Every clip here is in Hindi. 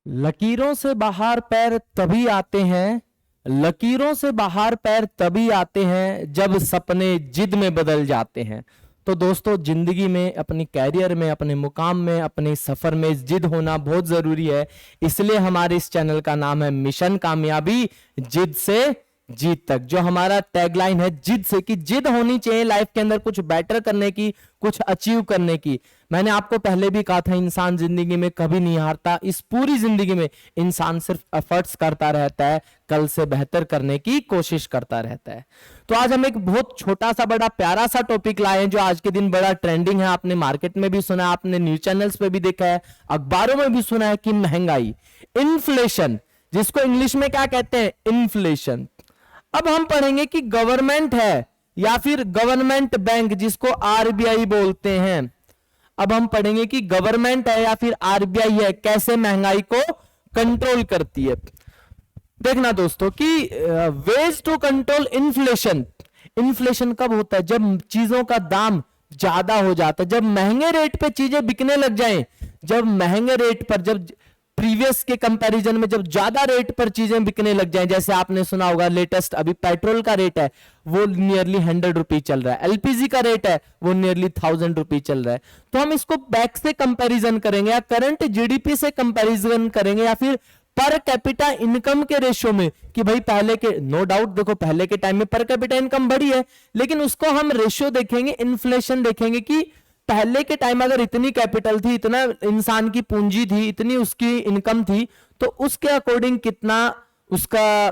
लकीरों से बाहर पैर तभी आते हैं, लकीरों से बाहर पैर तभी आते हैं जब सपने जिद में बदल जाते हैं। तो दोस्तों, जिंदगी में, अपनी कैरियर में, अपने मुकाम में, अपने सफर में जिद होना बहुत जरूरी है। इसलिए हमारे इस चैनल का नाम है मिशन कामयाबी, जिद से जीत तक। जो हमारा टैगलाइन है जिद से, कि जिद होनी चाहिए लाइफ के अंदर कुछ बेटर करने की, कुछ अचीव करने की। मैंने आपको पहले भी कहा था, इंसान जिंदगी में कभी नहीं हारता। इस पूरी जिंदगी में इंसान सिर्फ एफर्ट्स करता रहता है, कल से बेहतर करने की कोशिश करता रहता है। तो आज हम एक बहुत छोटा सा बड़ा प्यारा सा टॉपिक लाए हैं जो आज के दिन बड़ा ट्रेंडिंग है। आपने मार्केट में भी सुना है, आपने न्यूज चैनल्स पे भी देखा है, अखबारों में भी सुना है कि महंगाई, इन्फ्लेशन, जिसको इंग्लिश में क्या कहते हैं, इन्फ्लेशन। अब हम पढ़ेंगे कि गवर्नमेंट है या फिर गवर्नमेंट बैंक, जिसको आरबीआई बोलते हैं। अब हम पढ़ेंगे कि गवर्नमेंट है या फिर आरबीआई है, कैसे महंगाई को कंट्रोल करती है। देखना दोस्तों कि ways to control inflation. Inflation कब होता है? जब चीजों का दाम ज्यादा हो जाता है, जब महंगे रेट पे चीजें बिकने लग जाएं, जब महंगे रेट पर, जब प्रीवियस के कंपैरिजन में जब ज्यादा रेट पर चीजें बिकने लग जाएं। जैसे आपने सुना होगा लेटेस्ट अभी पेट्रोल का रेट है वो नियरली 100 रुपीज चल रहा है, एलपीजी का रेट है वो नियरली 1000 रुपीज चल रहा है। तो हम इसको बैक से कंपैरिजन करेंगे या करंट जीडीपी से कंपैरिजन करेंगे या फिर पर कैपिटा इनकम के रेशियो में, कि भाई पहले के, नो डाउट देखो पहले के टाइम में पर कैपिटा इनकम बढ़ी है, लेकिन उसको हम रेशियो देखेंगे, इन्फ्लेशन देखेंगे कि पहले के टाइम अगर इतनी कैपिटल थी, इतना इंसान की पूंजी थी, इतनी उसकी इनकम थी, तो उसके अकॉर्डिंग कितना उसका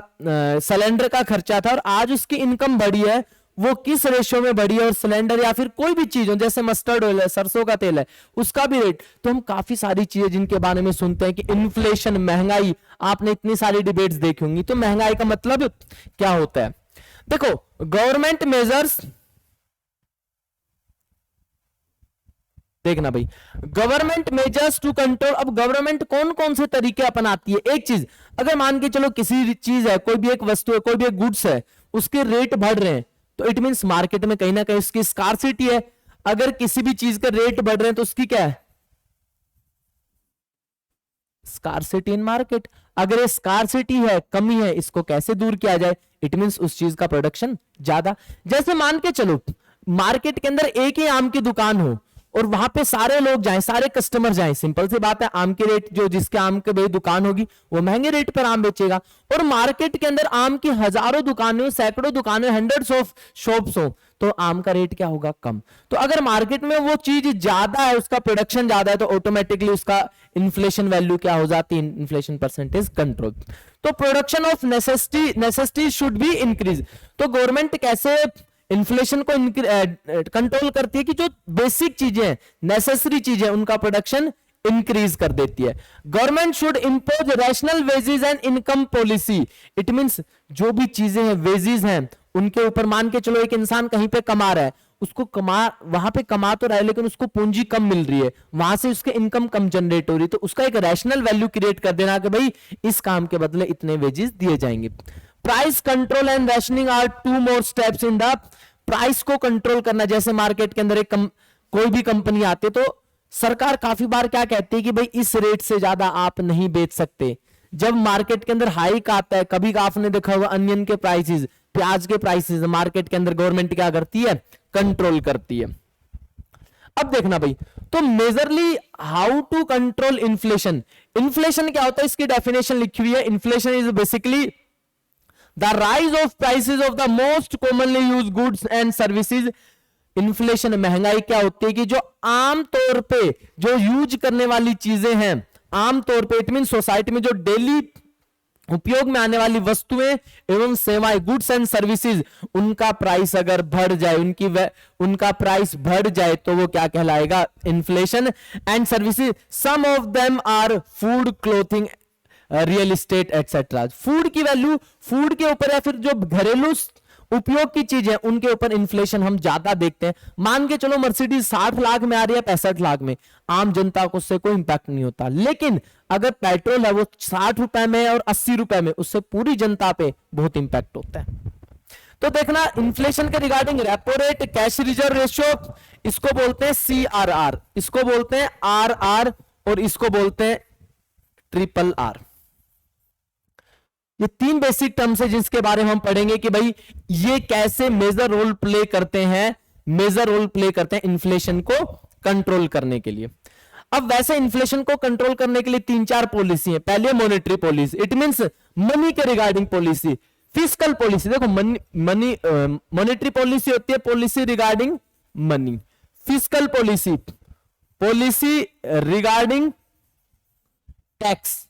सिलेंडर का खर्चा था, और आज उसकी इनकम बढ़ी है वो किस रेशियो में बढ़ी है, और सिलेंडर या फिर कोई भी चीज हो जैसे मस्टर्ड ऑयल है, सरसों का तेल है, उसका भी रेट। तो हम काफी सारी चीजें जिनके बारे में सुनते हैं कि इन्फ्लेशन, महंगाई, आपने इतनी सारी डिबेट्स देखी होंगी। तो महंगाई का मतलब क्या होता है? देखो, गवर्नमेंट मेजर्स, देखना भाई, गवर्नमेंट मेजर्स टू कंट्रोल। अब गवर्नमेंट कौन कौन से तरीके अपनाती है? एक चीज, अगर मान के चलो किसी चीज है, कोई भी एक वस्तु है, कोई भी एक गुड्स है, उसके रेट बढ़ रहे हैं, तो इट मींस मार्केट में कहीं ना कहीं उसकी स्कार्सिटी है। अगर किसी भी चीज के रेट बढ़ रहे हैं तो उसकी क्या है? स्कार्सिटी इन मार्केट। अगर ये स्कार्सिटी है, कमी है, इसको कैसे दूर किया जाए? इट मींस उस चीज का प्रोडक्शन ज्यादा। जैसे मान के चलो मार्केट के अंदर एक ही आम की दुकान हो और वहां पे सारे लोग जाएं, सारे कस्टमर जाएं, सिंपल सी बात है, आम के रेट, जो जिसके आम के भाई दुकान होगी वो महंगे रेट पर आम बेचेगा। और मार्केट के अंदर आम की हजारों दुकानें, सैकड़ों दुकानें, हंड्रेड्स ऑफ शॉप्स हो, तो आम का रेट क्या होगा? कम। तो अगर मार्केट में वो चीज ज्यादा है, उसका प्रोडक्शन ज्यादा है, तो ऑटोमेटिकली उसका इन्फ्लेशन वैल्यू क्या हो जाती है? Inflation percentage control. तो production of necessity should be increase. तो गवर्नमेंट कैसे इन्फ्लेशन को कंट्रोल करती है कि जो बेसिक चीजें, नेसेसरी चीजें, उनका प्रोडक्शन इंक्रीज कर देती है। Government should impose rational wages and income policy. It means जो भी चीजें हैं, वेजेस हैं, उनके ऊपर मान के चलो एक इंसान कहीं पे कमा रहा है, उसको वहां पे कमा तो रहा है लेकिन उसको पूंजी कम मिल रही है, वहां से उसके इनकम कम जनरेट हो रही है, तो उसका एक रैशनल वैल्यू क्रिएट कर देना कि भाई इस काम के बदले इतने वेजेस दिए जाएंगे। Price control and rationing are two more steps in the. Price को कंट्रोल करना, जैसे मार्केट के अंदर कोई भी कंपनी आती है तो सरकार काफी बार क्या कहती है कि भाई इस रेट से ज्यादा आप नहीं बेच सकते। जब मार्केट के अंदर हाइक आता है, कभी आपने देखा होगा अनियन के प्राइसेस, प्याज के प्राइसेस, मार्केट के अंदर गवर्नमेंट क्या करती है? कंट्रोल करती है। अब देखना भाई, तो majorly how to control inflation. Inflation क्या होता है? इसकी डेफिनेशन लिखी हुई है। Inflation is basically the rise of prices of the most commonly used goods and services। Inflation, महंगाई क्या होती है कि जो आम तौर पे जो यूज करने वाली चीजें हैं, आम तौर पे, इट मीन सोसाइटी में जो डेली उपयोग में आने वाली वस्तुएं एवं सेवाएं, गुड्स एंड सर्विसेज, उनका प्राइस अगर बढ़ जाए, उनका प्राइस बढ़ जाए तो वो क्या कहलाएगा? Inflation. And services, some of them are food, clothing, real estate etcetera. Food की वैल्यू, फूड के ऊपर या फिर जो घरेलू उपयोग की चीज है उनके ऊपर इन्फ्लेशन हम ज्यादा देखते हैं। मान के चलो मर्सिडीज 60 लाख में आ रही है, 65 लाख में, आम जनता को उससे कोई इंपैक्ट नहीं होता। लेकिन अगर पेट्रोल है वो 60 रुपए में और 80 रुपए में, उससे पूरी जनता पे बहुत इंपैक्ट होता है। तो देखना, इन्फ्लेशन के regarding repo rate, cash reserve ratio, इसको बोलते हैं CRR, इसको बोलते हैं RR, और इसको बोलते हैं ट्रिपल आर। ये तीन बेसिक टर्म्स है जिसके बारे में हम पढ़ेंगे कि भाई ये कैसे मेजर रोल प्ले करते हैं, मेजर रोल प्ले करते हैं इन्फ्लेशन को कंट्रोल करने के लिए। अब वैसे इन्फ्लेशन को कंट्रोल करने के लिए तीन चार पॉलिसी है। पहले monetary policy, it means money के रिगार्डिंग पॉलिसी। फिस्कल पॉलिसी, देखो मनी मॉनेटरी पॉलिसी होती है policy regarding money. Fiscal policy, policy regarding tax.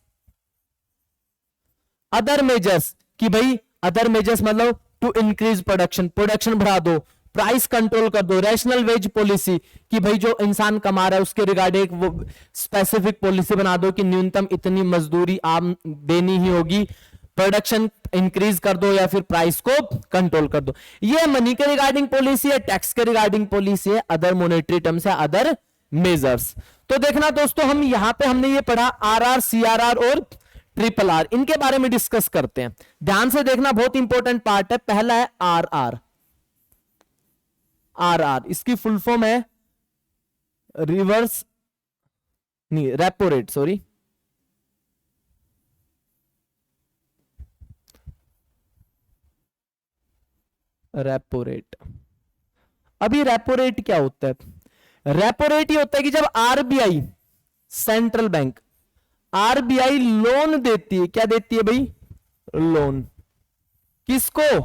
Other measures कि भाई अदर मेजर्स मतलब टू इंक्रीज प्रोडक्शन, प्रोडक्शन बढ़ा दो, प्राइस कंट्रोल कर दो। रैशनल वेज पॉलिसी कि भाई जो इंसान कमा रहा है उसके रिगार्डिंग वो स्पेसिफिक पॉलिसी बना दो कि न्यूनतम इतनी मजदूरी आम देनी ही होगी, प्रोडक्शन इंक्रीज कर दो या फिर प्राइस को कंट्रोल कर दो। ये मनी के रिगार्डिंग पॉलिसी है, टैक्स के रिगार्डिंग पॉलिसी है, अदर मॉनेटरी टर्म्स है, अदर मेजर्स। तो देखना दोस्तों, हम यहां पे हमने ये पढ़ा आरआर, सीआरआर और ट्रिपल आर, इनके बारे में डिस्कस करते हैं। ध्यान से देखना, बहुत इंपॉर्टेंट पार्ट है। पहला है आरआर। आरआर इसकी फुल फॉर्म है रिवर्स नहीं repo rate, sorry repo rate. अभी रेपो रेट क्या होता है? रेपो रेट ये होता है कि जब RBI central bank RBI loan देती है, क्या देती है भाई? लोन। किसको?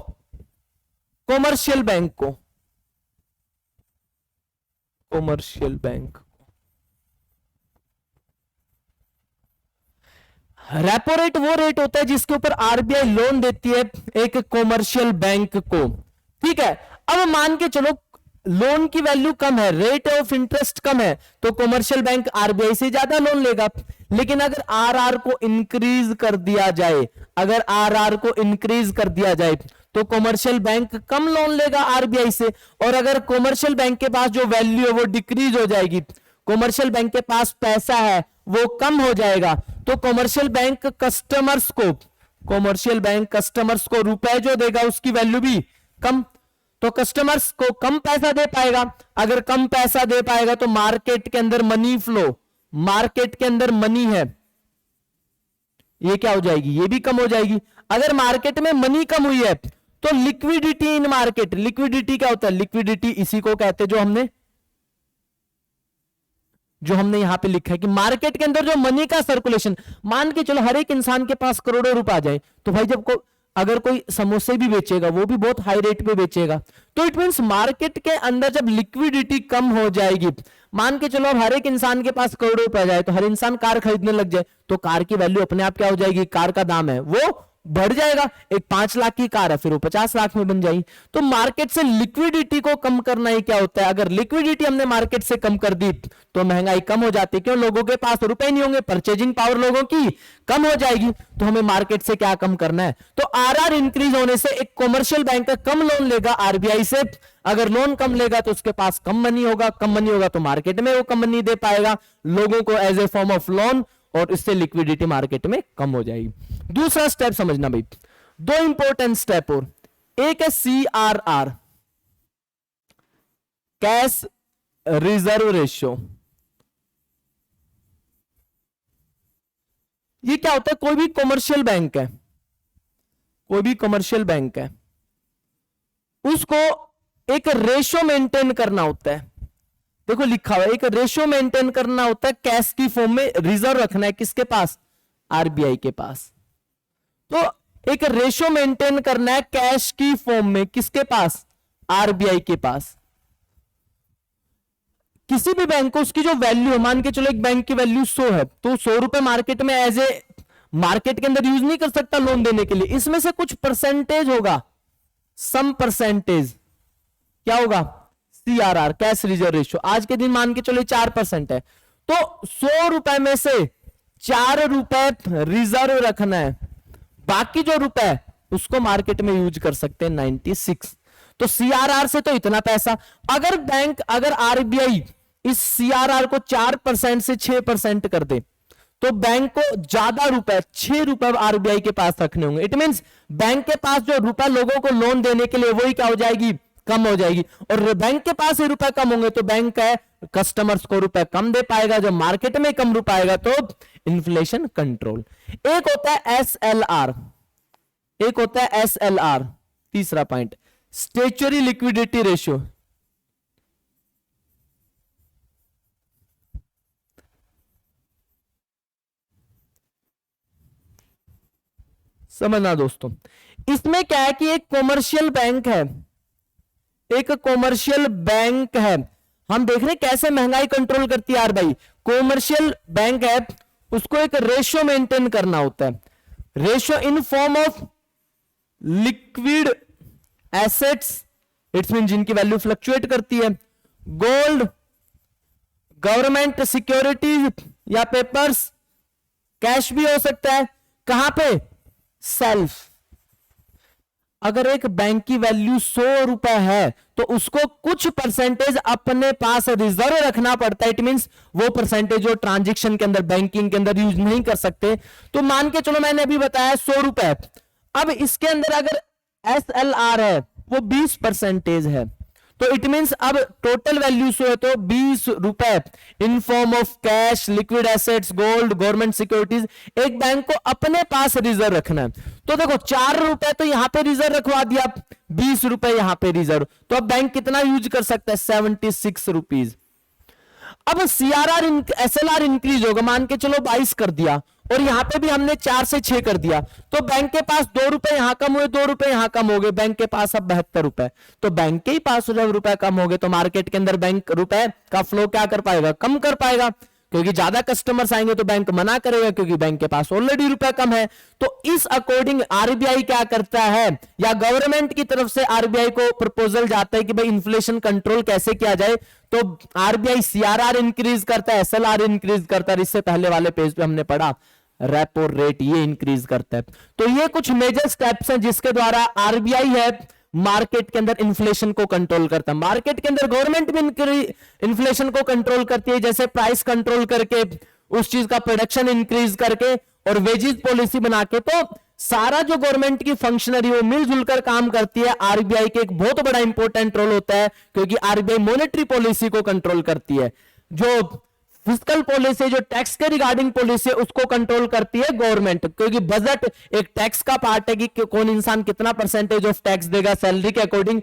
कॉमर्शियल बैंक को, कॉमर्शियल बैंक। रेपो रेट वो रेट होता है जिसके ऊपर आरबीआई लोन देती है एक कॉमर्शियल बैंक को, ठीक है। अब मान के चलो लोन की वैल्यू कम है, रेट ऑफ इंटरेस्ट कम है, तो कॉमर्शियल बैंक आरबीआई से ज्यादा लोन लेगा। लेकिन अगर आरआर को इंक्रीज कर दिया जाए, अगर आरआर को इंक्रीज कर दिया जाए तो कॉमर्शियल बैंक कम लोन लेगा आरबीआई से। और अगर कॉमर्शियल बैंक के पास जो वैल्यू है वो डिक्रीज हो जाएगी, कॉमर्शियल बैंक के पास पैसा है वो कम हो जाएगा, तो कॉमर्शियल बैंक कस्टमर्स को रुपए जो देगा उसकी वैल्यू भी कम, तो कस्टमर्स को कम पैसा दे पाएगा। अगर कम पैसा दे पाएगा तो मार्केट के अंदर मनी फ्लो, मार्केट के अंदर मनी है ये क्या हो जाएगी? ये भी कम हो जाएगी। अगर मार्केट में मनी कम हुई है तो लिक्विडिटी इन मार्केट, लिक्विडिटी क्या होता है? लिक्विडिटी इसी को कहते हैं जो हमने यहां पे लिखा है कि मार्केट के अंदर जो मनी का सर्कुलेशन। मान के चलो हर एक इंसान के पास करोड़ों रुपए आ जाए, तो भाई जब अगर कोई समोसे भी बेचेगा वो भी बहुत हाई रेट पे बेचेगा, तो इट मींस मार्केट के अंदर जब लिक्विडिटी कम हो जाएगी, मान के चलो अब हर एक इंसान के पास करोड़ों रुपए आ जाए तो हर इंसान कार खरीदने लग जाए, तो कार की वैल्यू अपने आप क्या हो जाएगी? कार का दाम है वो बढ़ जाएगा। एक 5 लाख की कार है फिर वो 50 लाख में बन जाएगी। तो मार्केट से लिक्विडिटी को कम करना ही क्या होता है? अगर लिक्विडिटी हमने मार्केट से कम कर दी तो महंगाई कम हो जाती है। क्यों? लोगों के पास रुपए नहीं होंगे, परचेजिंग पावर लोगों की कम हो जाएगी। तो हमें मार्केट से क्या कम करना है? तो आरआर इंक्रीज होने से एक कॉमर्शियल बैंक कम लोन लेगा आरबीआई से। अगर लोन कम लेगा तो उसके पास कम मनी होगा, कम मनी होगा तो मार्केट में वो कम मनी दे पाएगा लोगों को as a form of loan, और इससे लिक्विडिटी मार्केट में कम हो जाएगी। दूसरा स्टेप समझना भाई, दो इंपॉर्टेंट स्टेप और, एक है सीआरआर, कैश रिजर्व रेशियो। ये क्या होता है? कोई भी कॉमर्शियल बैंक है, कोई भी कॉमर्शियल बैंक है, उसको एक रेशियो मेंटेन करना होता है। देखो लिखा हुआ है, एक रेशियो मेंटेन करना होता है, कैश की फॉर्म में रिजर्व रखना है किसके पास? आरबीआई के पास। तो एक रेशियो मेंटेन करना है कैश की फॉर्म में किसके पास? आरबीआई के पास। किसी भी बैंक को उसकी जो वैल्यू है, मान के चलो एक बैंक की वैल्यू 100 है, तो 100 रुपए मार्केट में एज ए मार्केट के अंदर यूज नहीं कर सकता लोन देने के लिए, इसमें से कुछ परसेंटेज होगा, सम परसेंटेज क्या होगा? CRR, cash reserve ratio. आज के दिन मान के चलो 4% है, तो 100 रुपए में से 4 रुपए रिजर्व रखना है, बाकी जो रुपए उसको मार्केट में यूज कर सकते हैं 96। तो सीआरआर से तो इतना पैसा, अगर आरबीआई इस सीआरआर को 4% से 6% कर दे तो बैंक को ज्यादा रुपए 6 रुपए आरबीआई के पास रखने होंगे। इट मींस बैंक के पास जो रुपए लोगों को लोन देने के लिए वही क्या हो जाएगी? कम हो जाएगी। और बैंक के पास ही रुपए कम होंगे तो बैंक है कस्टमर्स को रुपए कम दे पाएगा। जब मार्केट में कम रुपए आएगा तो इन्फ्लेशन कंट्रोल। एक होता है एसएलआर, एक होता है एसएलआर, तीसरा पॉइंट स्टैच्यूटरी लिक्विडिटी रेशियो। समझना दोस्तों, इसमें क्या है कि एक कॉमर्शियल बैंक है, एक कॉमर्शियल बैंक है, हम देख रहे हैं कैसे महंगाई कंट्रोल करती है आरबीआई। कॉमर्शियल बैंक है, उसको एक रेशियो मेंटेन करना होता है, ratio in form of liquid assets, it's mean जिनकी वैल्यू फ्लक्चुएट करती है, गोल्ड, गवर्नमेंट सिक्योरिटीज या पेपर्स, कैश भी हो सकता है। कहां पे? सेल्फ। अगर एक बैंक की वैल्यू 100 रुपए है तो उसको कुछ परसेंटेज अपने पास रिजर्व रखना पड़ता है। इट मींस वो परसेंटेज जो ट्रांजैक्शन के अंदर, बैंकिंग के अंदर यूज नहीं कर सकते। तो मान के चलो मैंने अभी बताया 100 रुपए, अब इसके अंदर अगर एसएलआर है वो 20% है, तो इट मींस अब टोटल वैल्यू सो है तो 20 रुपए in form of cash, liquid assets, gold, government securities एक बैंक को अपने पास रिजर्व रखना है। तो देखो 4 रुपए तो यहां पे रिजर्व रखवा दिया, 20 रुपए यहां पे रिजर्व, तो अब बैंक कितना यूज कर सकता है? 76 रुपीज। अब सीआरआर एसएलआर इंक्रीज होगा, मान के चलो 22 कर दिया, और यहां पे भी हमने 4 से 6 कर दिया, तो बैंक के पास 2 रुपए यहां कम हुए, 2 रुपए यहां कम हो गए, बैंक के पास अब 72 रुपए। तो बैंक के ही पास जब रुपए कम हो गए तो मार्केट के अंदर बैंक रुपए का फ्लो क्या कर पाएगा? कम कर पाएगा, क्योंकि ज्यादा कस्टमर्स आएंगे तो बैंक मना करेगा, क्योंकि बैंक के पास ऑलरेडी रुपए कम है। तो इस अकॉर्डिंग आरबीआई क्या करता है, या गवर्नमेंट की तरफ से आरबीआई को प्रपोजल जाता है कि भाई इन्फ्लेशन कंट्रोल कैसे किया जाए, तो आरबीआई सीआरआर इंक्रीज करता है, एसएलआर इंक्रीज करता है। इससे पहले वाले पेज पे हमने पढ़ा रेपो रेट ये इंक्रीज करता है। तो ये कुछ मेजर स्टेप्स हैं जिसके द्वारा आरबीआई है मार्केट के अंदर इन्फ्लेशन को कंट्रोल करता है। मार्केट के अंदर गवर्नमेंट भी इन्फ्लेशन को कंट्रोल करती है, जैसे प्राइस कंट्रोल करके, उस चीज का प्रोडक्शन इंक्रीज करके और वेजेस पॉलिसी बना के। तो सारा जो गवर्नमेंट की फंक्शनरी वो मिलजुल कर काम करती है। आरबीआई के एक बहुत बड़ा इंपॉर्टेंट रोल होता है, क्योंकि आरबीआई मॉनेटरी पॉलिसी को कंट्रोल करती है। जो फिस्कल पॉलिसी, जो टैक्स के रिगार्डिंग पॉलिसी है, उसको कंट्रोल करती है गवर्नमेंट, क्योंकि बजट एक टैक्स का पार्ट है कि कौन इंसान कितना परसेंटेज ऑफ टैक्स देगा सैलरी के अकॉर्डिंग।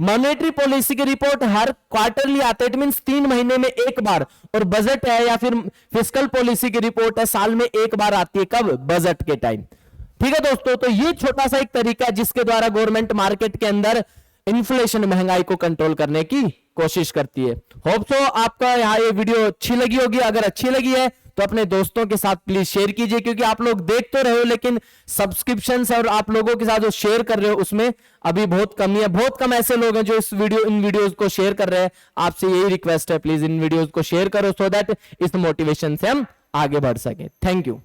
मॉनेटरी पॉलिसी की रिपोर्ट हर क्वार्टरली आता है, इट मींस 3 महीने में एक बार, और बजट है या फिर फिस्कल पॉलिसी की रिपोर्ट है साल में एक बार आती है। कब? बजट के टाइम। ठीक है दोस्तों, तो ये छोटा सा एक तरीका है जिसके द्वारा गवर्नमेंट मार्केट के अंदर इन्फ्लेशन, महंगाई को कंट्रोल करने की कोशिश करती है। होप सो आपका यहाँ ये वीडियो अच्छी लगी होगी। अगर अच्छी लगी है तो अपने दोस्तों के साथ प्लीज शेयर कीजिए, क्योंकि आप लोग देख तो रहे हो लेकिन सब्सक्रिप्शन और आप लोगों के साथ जो शेयर कर रहे हो उसमें अभी बहुत कमी है। बहुत कम ऐसे लोग हैं जो इन वीडियोस को शेयर कर रहे हैं। आपसे यही रिक्वेस्ट है, प्लीज इन वीडियोस को शेयर करो, सो दैट इस मोटिवेशन से हम आगे बढ़ सके। Thank you.